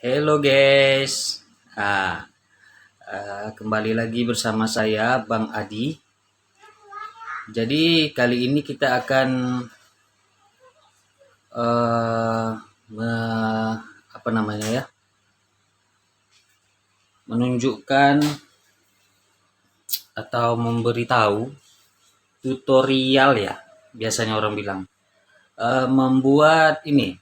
Hello guys, ah, kembali lagi bersama saya Bang Adi. Jadi kali ini kita akan eh, apa namanya ya, menunjukkan atau memberitahu tutorial ya, biasanya orang bilang membuat ini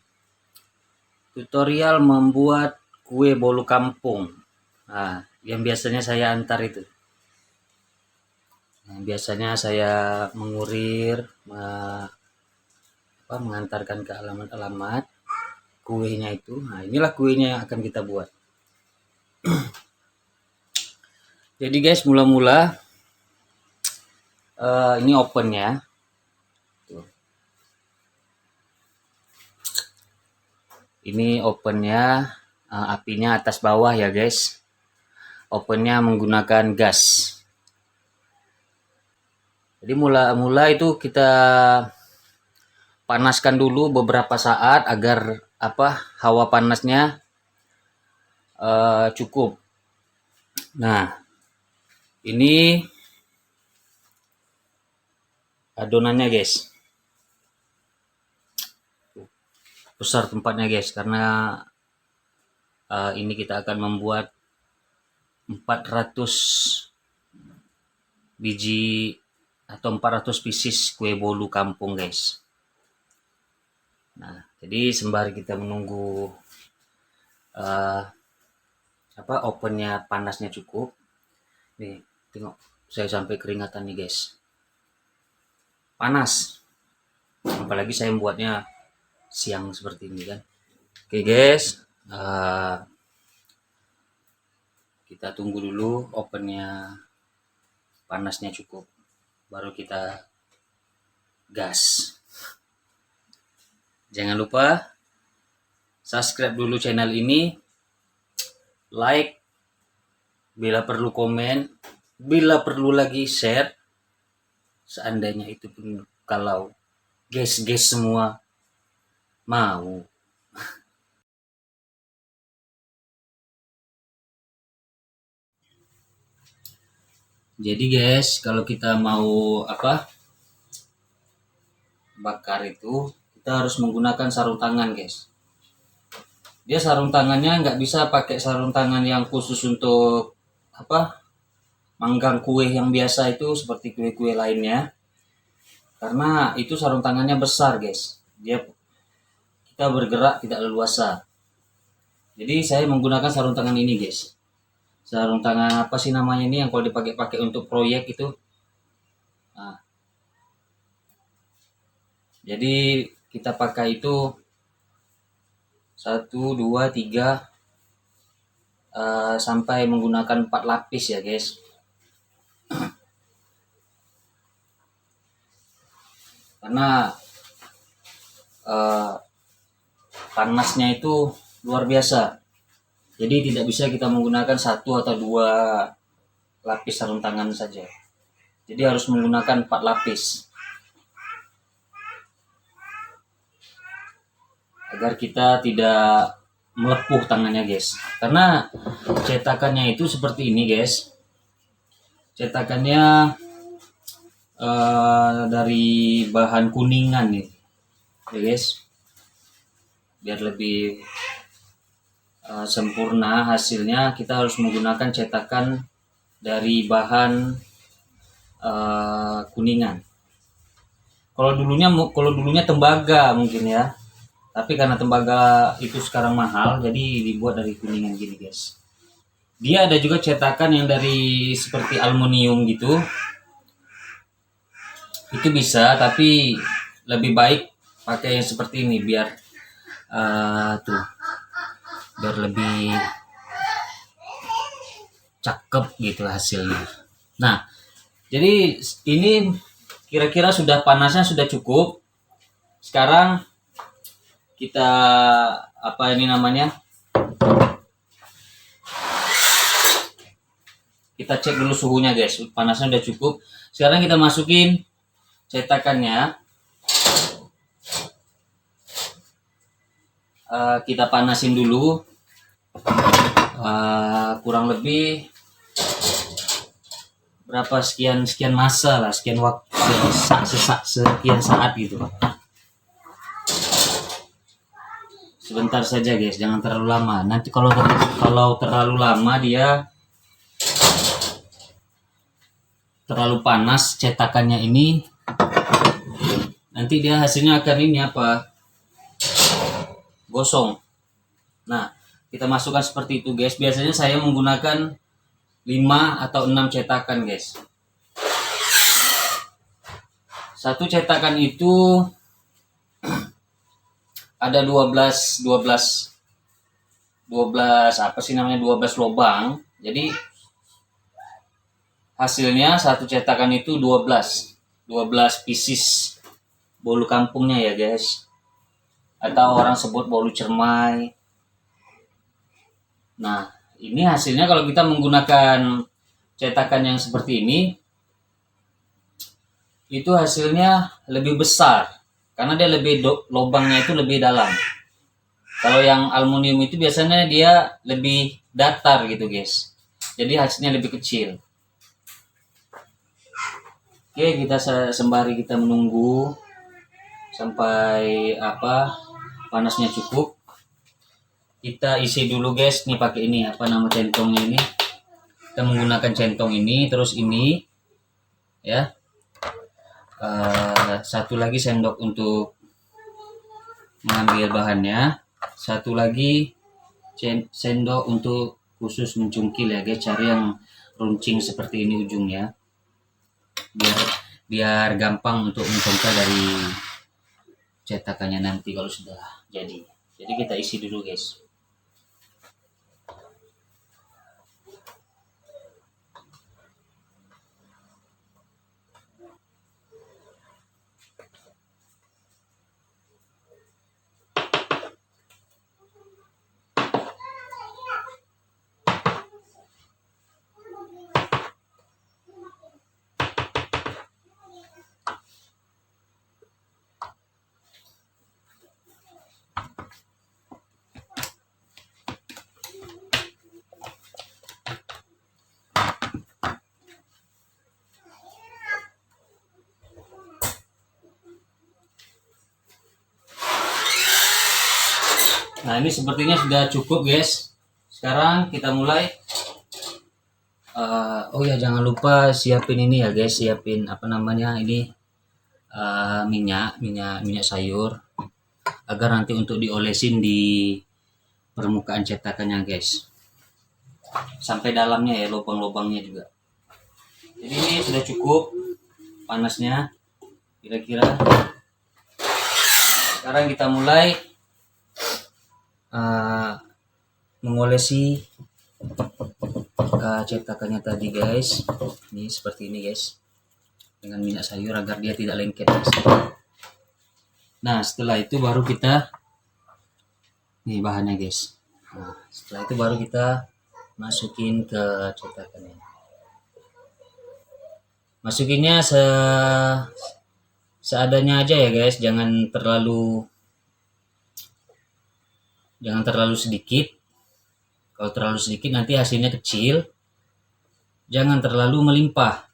tutorial membuat kue bolu kampung. Nah, yang biasanya saya antar itu. Nah, biasanya saya mengurir, mengantarkan ke alamat-alamat kuenya itu. Nah, inilah kuenya yang akan kita buat. Jadi guys, mula-mula ini open ya. Tuh. Ini opennya, apinya atas bawah ya guys. Opennya menggunakan gas. Jadi mula-mula itu kita panaskan dulu beberapa saat agar hawa panasnya cukup. Nah, ini adonannya guys. Besar tempatnya guys, karena ini kita akan membuat 400 biji atau 400 pieces kue bolu kampung guys. Nah, jadi sembari kita menunggu ovennya panasnya cukup, nih tengok saya sampai keringatan nih guys, panas. Apalagi saya membuatnya siang seperti ini kan. Oke guys, kita tunggu dulu ovennya panasnya cukup, baru kita gas. Jangan lupa subscribe dulu channel ini, like, bila perlu komen, bila perlu lagi share, seandainya itu pun kalau guys semua mau. Jadi guys, kalau kita mau bakar itu, kita harus menggunakan sarung tangan guys. Dia sarung tangannya nggak bisa pakai sarung tangan yang khusus untuk manggang kue yang biasa itu seperti kue-kue lainnya, karena itu sarung tangannya besar guys. Kita bergerak tidak leluasa. Jadi saya menggunakan sarung tangan ini guys. Sarung tangan apa sih namanya ini yang kalau dipakai untuk proyek itu. Nah, jadi kita pakai itu 1, 2, 3 sampai menggunakan 4 lapis ya guys. Karena panasnya itu luar biasa. Jadi tidak bisa kita menggunakan 1 atau 2 lapis sarung tangan saja. Jadi harus menggunakan 4 lapis. Agar kita tidak melepuh tangannya guys. Karena cetakannya itu seperti ini guys. Cetakannya dari bahan kuningan nih ya guys, biar lebih sempurna hasilnya. Kita harus menggunakan cetakan dari bahan kuningan. Kalau dulunya tembaga mungkin ya, tapi karena tembaga itu sekarang mahal, jadi dibuat dari kuningan gini guys. Dia ada juga cetakan yang dari seperti aluminium gitu, itu bisa, tapi lebih baik pakai yang seperti ini biar biar lebih cakep gitu hasilnya. Nah, jadi ini kira-kira sudah panasnya sudah cukup. Sekarang kita kita cek dulu suhunya guys. Panasnya udah cukup. Sekarang kita masukin cetakannya. Kita panasin dulu. kurang lebih berapa sekian masa lah, sekian waktu, sekian saat gitu. Sebentar saja guys, jangan terlalu lama. Nanti kalau terlalu lama dia terlalu panas cetakannya ini, nanti dia hasilnya akan ini gosong. Nah, kita masukkan seperti itu guys. Biasanya saya menggunakan 5 atau 6 cetakan guys. Satu cetakan itu ada 12 apa sih namanya, 12 lubang. Jadi hasilnya satu cetakan itu 12 pieces bolu kampungnya ya guys, atau orang sebut bolu cermai. Nah, ini hasilnya kalau kita menggunakan cetakan yang seperti ini, itu hasilnya lebih besar karena dia lebih lubangnya itu lebih dalam. Kalau yang aluminium itu biasanya dia lebih datar gitu guys, jadi hasilnya lebih kecil. Oke, kita sembari kita menunggu sampai panasnya cukup, kita isi dulu guys. Nih pakai ini centongnya ini. Kita menggunakan centong ini, terus ini ya. Satu lagi sendok untuk mengambil bahannya, satu lagi sendok untuk khusus mencungkil ya guys. Cari yang runcing seperti ini ujungnya, biar gampang untuk mencongkel dari cetakannya nanti kalau sudah jadi. Jadi kita isi dulu guys. Nah, ini sepertinya sudah cukup guys. Sekarang kita mulai. Oh ya, jangan lupa siapin ini ya guys, siapin ini minyak sayur, agar nanti untuk diolesin di permukaan cetakannya guys, sampai dalamnya ya, lubang-lubangnya juga. Jadi ini sudah cukup panasnya kira-kira. Sekarang kita mulai mengolesi cetakannya tadi guys. Ini seperti ini guys, dengan minyak sayur agar dia tidak lengket guys. Nah, setelah itu baru kita nih bahannya guys. Nah, setelah itu baru kita masukin ke cetakannya. Masukinnya seadanya aja ya guys, jangan terlalu sedikit. Kalau terlalu sedikit nanti hasilnya kecil. Jangan terlalu melimpah.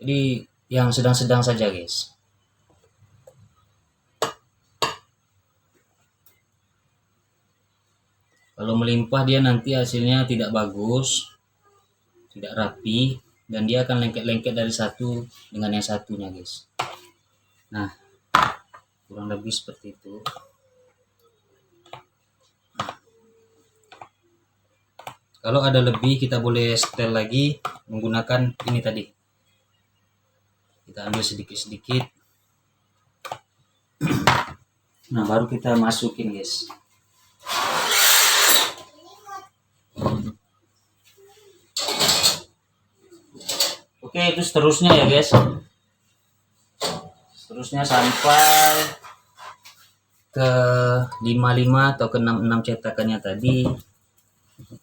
Jadi yang sedang-sedang saja guys. Kalau melimpah dia nanti hasilnya tidak bagus, tidak rapi, dan dia akan lengket-lengket dari satu dengan yang satunya guys. Nah, kurang lebih seperti itu. Kalau ada lebih kita boleh setel lagi menggunakan ini tadi. Kita ambil sedikit-sedikit. Nah, baru kita masukin guys. Oke, itu seterusnya ya guys. Seterusnya sampai ke 55 atau ke 66 cetakannya tadi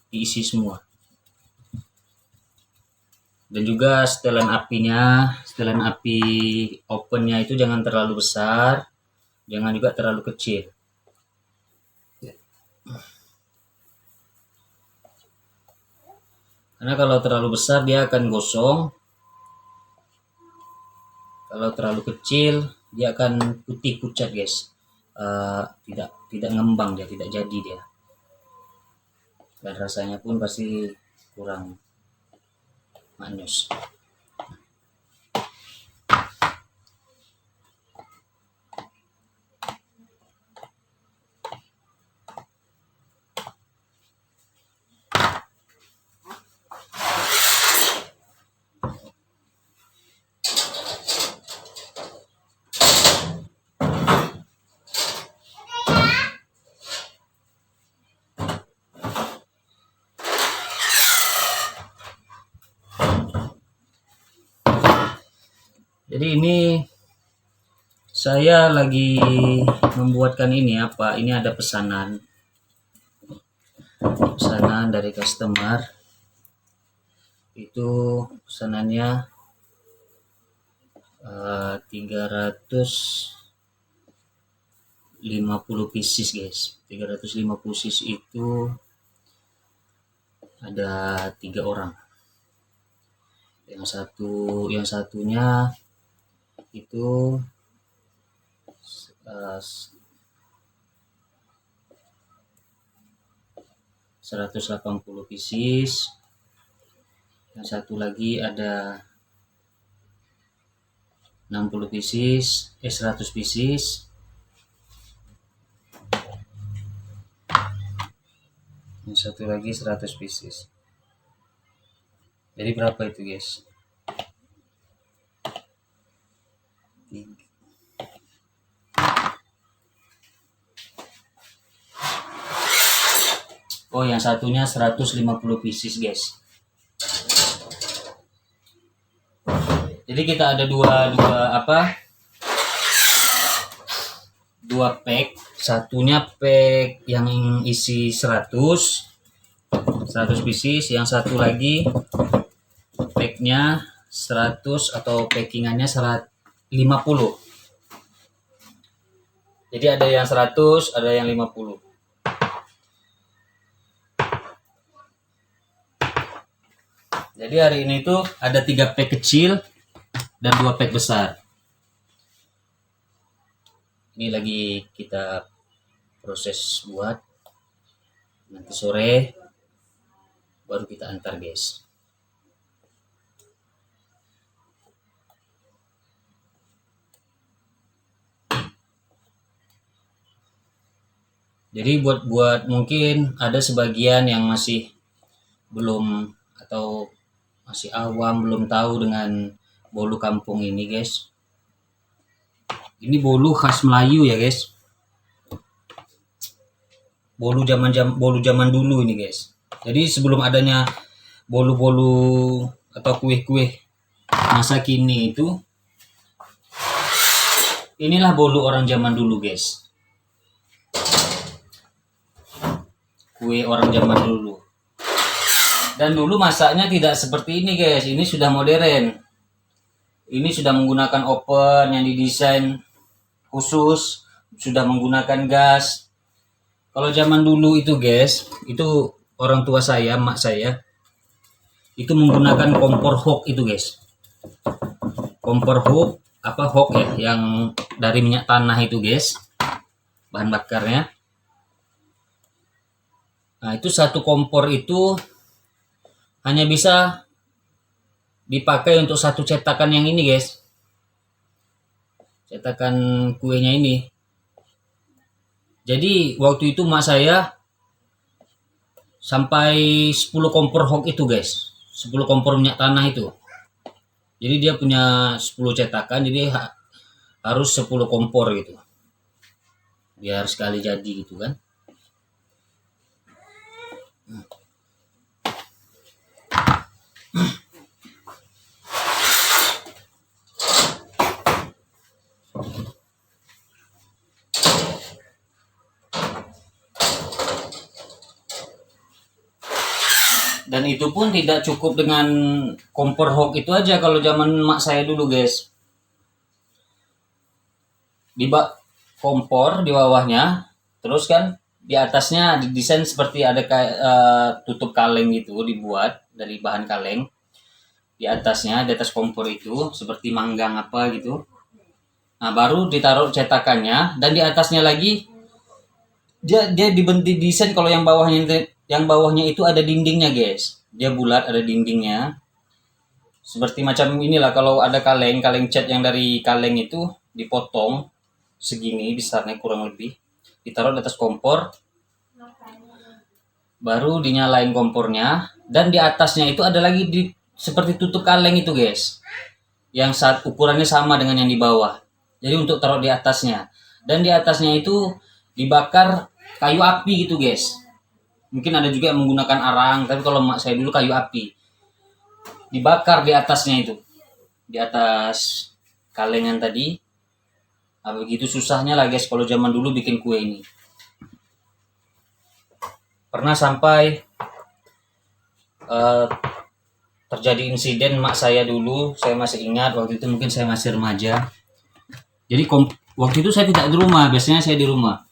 diisi semua. Dan juga setelan api opennya itu jangan terlalu besar, jangan juga terlalu kecil. Karena kalau terlalu besar dia akan gosong, kalau terlalu kecil dia akan putih pucat guys. Tidak ngembang, dia tidak jadi dia, dan rasanya pun pasti kurang manis. Jadi ini saya lagi membuatkan ini apa? Ini ada pesanan dari customer. Itu pesanannya 350 pieces guys. 350 pieces itu ada 3 orang. Yang satunya itu 180 pieces. Yang satu lagi ada 60 pieces, 100 pieces. Yang satu lagi 100 pieces. Jadi berapa itu guys? Oh, yang satunya 150 pieces guys. Jadi kita ada dua pack. Satunya pack yang isi 100 pieces, yang satu lagi packnya 100 atau packingannya 50. Jadi ada yang 100, ada yang 50. Jadi hari ini tuh ada 3 pack kecil dan 2 pack besar. Ini lagi kita proses buat, nanti sore baru kita antar guys. Jadi buat mungkin ada sebagian yang masih belum atau masih awam, belum tahu dengan bolu kampung ini guys. Ini bolu khas Melayu ya guys. Bolu zaman dulu ini guys. Jadi sebelum adanya bolu-bolu atau kue-kue masa kini itu, inilah bolu orang zaman dulu guys. Kue orang zaman dulu. Dan dulu masaknya tidak seperti ini guys. Ini sudah modern. Ini sudah menggunakan oven yang didesain khusus, sudah menggunakan gas. Kalau zaman dulu itu guys, itu orang tua saya, emak saya, itu menggunakan kompor hok itu guys. Kompor hok, hok ya, yang dari minyak tanah itu guys, bahan bakarnya. Nah itu satu kompor itu hanya bisa dipakai untuk satu cetakan yang ini guys. Cetakan kuenya ini. Jadi waktu itu mak saya sampai 10 kompor hok itu guys. 10 kompor minyak tanah itu. Jadi dia punya 10 cetakan, jadi harus 10 kompor gitu. Biar sekali jadi gitu kan. Dan itu pun tidak cukup dengan kompor hok itu aja kalau zaman mak saya dulu guys. Di kompor di bawahnya, terus kan Di atasnya didesain seperti ada kayak tutup kaleng gitu, dibuat dari bahan kaleng. Di atasnya, di atas kompor itu seperti manggang apa gitu. Nah, baru ditaruh cetakannya, dan di atasnya lagi dia dibentuk desain. Kalau yang bawahnya itu ada dindingnya, guys. Dia bulat, ada dindingnya. Seperti macam inilah, kalau ada kaleng cat yang dari kaleng itu dipotong segini besarnya kurang lebih, ditaruh di atas kompor, baru dinyalain kompornya, dan di atasnya itu ada lagi seperti tutup kaleng itu, guys, yang saat ukurannya sama dengan yang di bawah. Jadi untuk taruh di atasnya, dan di atasnya itu dibakar kayu api gitu, guys. Mungkin ada juga yang menggunakan arang, tapi kalau emak saya dulu kayu api dibakar di atasnya itu, di atas kalengan tadi. Nah, begitu susahnya lah, guys, kalau zaman dulu bikin kue ini. Pernah sampai terjadi insiden mak saya dulu, saya masih ingat waktu itu, mungkin saya masih remaja. Jadi waktu itu saya tidak di rumah, biasanya saya di rumah.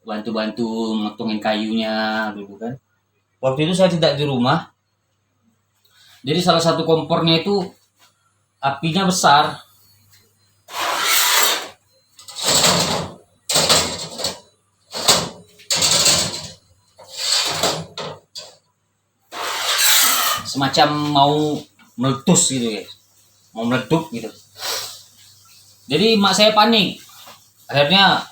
Bantu-bantu motongin kayunya dulu kan. Waktu itu saya tidak di rumah. Jadi salah satu kompornya itu apinya besar. Semacam mau meletus gitu, guys. Mau meleduk gitu. Jadi mak saya panik. Akhirnya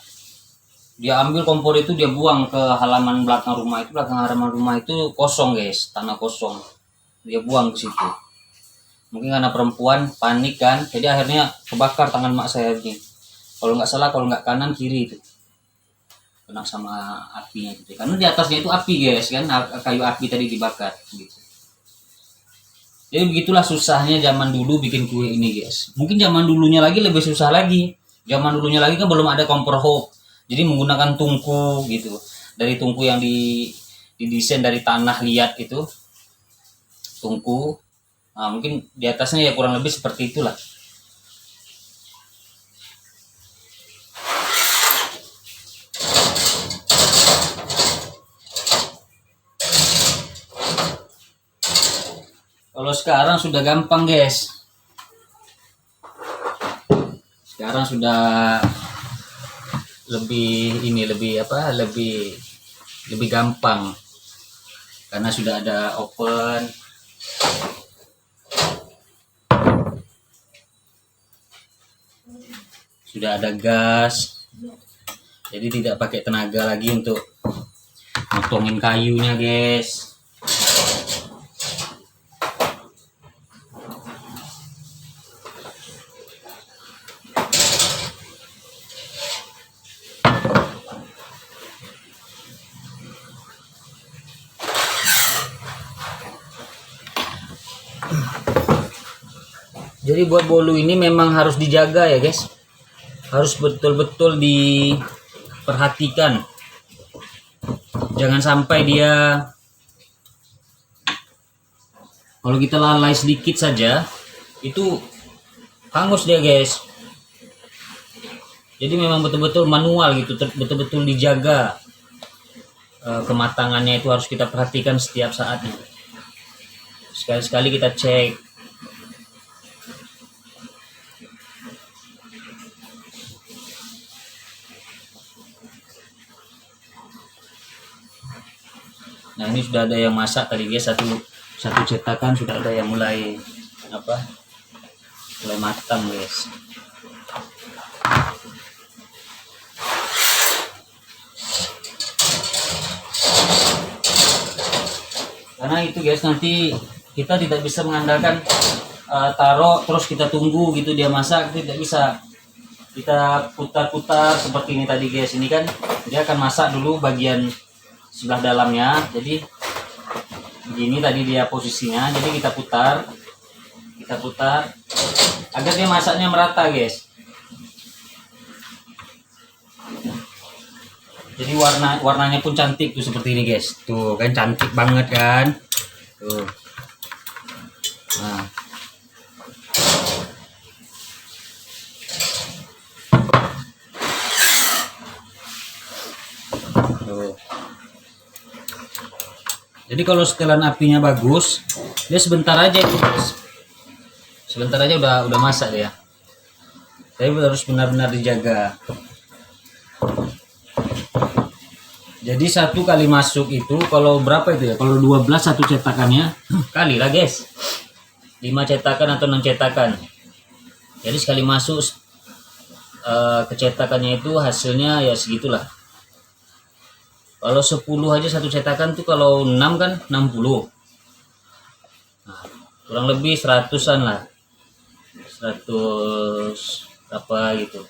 dia ambil kompor itu, dia buang ke halaman belakang rumah itu. Belakang halaman rumah itu kosong, guys, tanah kosong. Dia buang ke situ. Mungkin karena perempuan panik kan, jadi akhirnya kebakar tangan mak saya ini. Kalau nggak salah, kalau nggak kanan kiri itu kena sama apinya gitu. Karena di atasnya itu api, guys, kan, kayu api tadi dibakar gitu. Jadi begitulah susahnya zaman dulu bikin kue ini, guys. Mungkin zaman dulunya lagi lebih susah lagi. Zaman dulunya lagi kan belum ada kompor hob. Jadi menggunakan tungku gitu. Dari tungku yang didesain dari tanah liat itu. Tungku. Nah, mungkin di atasnya ya kurang lebih seperti itulah. Kalau sekarang sudah gampang, guys. Sekarang sudah lebih gampang karena sudah ada oven, sudah ada gas, jadi tidak pakai tenaga lagi untuk motongin kayunya, guys. Jadi buat bolu ini memang harus dijaga ya, guys. Harus betul-betul diperhatikan. Jangan sampai dia, kalau kita lalai sedikit saja, itu hangus dia, guys. Jadi memang betul-betul manual gitu, betul-betul dijaga. Kematangannya itu harus kita perhatikan setiap saatnya. Sekali-sekali kita cek. Nah, ini sudah ada yang masak tadi, guys. Satu cetakan sudah ada yang mulai matang, guys. Karena itu, guys, nanti kita tidak bisa mengandalkan taruh terus kita tunggu gitu dia masak, tidak bisa. Kita putar-putar seperti ini tadi, guys. Ini kan dia akan masak dulu bagian sebelah dalamnya, jadi begini tadi dia posisinya. Jadi kita putar agar dia masaknya merata, guys. Jadi warnanya pun cantik tuh seperti ini, guys. Tuh kan cantik banget kan. Tuh. Nah. Tuh. Jadi kalau setelan apinya bagus, dia sebentar aja itu, guys. Sebentar aja udah masak dia. Tapi harus benar-benar dijaga. Jadi satu kali masuk itu kalau berapa itu ya? Kalau 12 satu cetakannya kali lah guys. 5 cetakan atau 6 cetakan. Jadi sekali masuk kecetakannya itu hasilnya ya segitulah. Kalau 10 aja satu cetakan tuh, kalau 6 kan 60. Nah, kurang lebih 100-an lah. 100 apa gitu.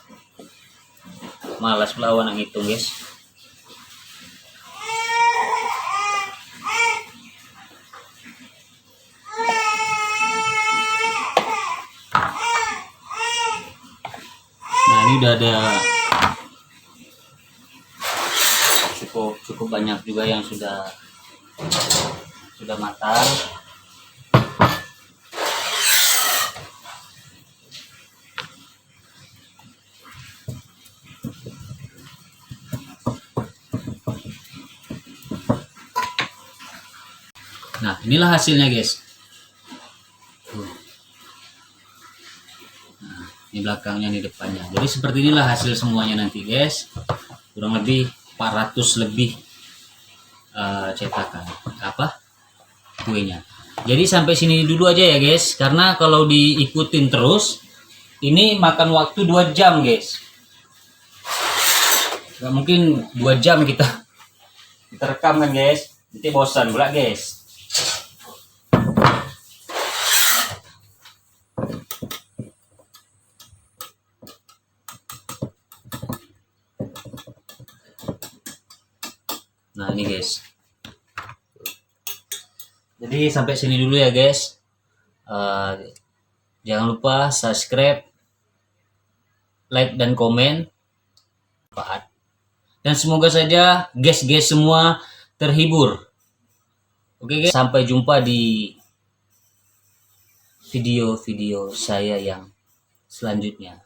Malas melawan yang hitung guys. Nah ini udah ada cukup banyak juga yang sudah matang. Nah inilah hasilnya guys. Nah, ini belakangnya, ini depannya. Jadi seperti inilah hasil semuanya nanti guys. Kurang lebih 400 lebih cetakan kuenya. Jadi sampai sini dulu aja ya guys, karena kalau diikutin terus ini makan waktu 2 jam guys. Gak mungkin 2 jam kita rekam kan guys, nanti bosan pula guys. Nah ini guys. Jadi sampai sini dulu ya guys. Jangan lupa subscribe, like dan komen. Dan semoga saja guys semua terhibur. Oke guys, sampai jumpa di video-video saya yang selanjutnya.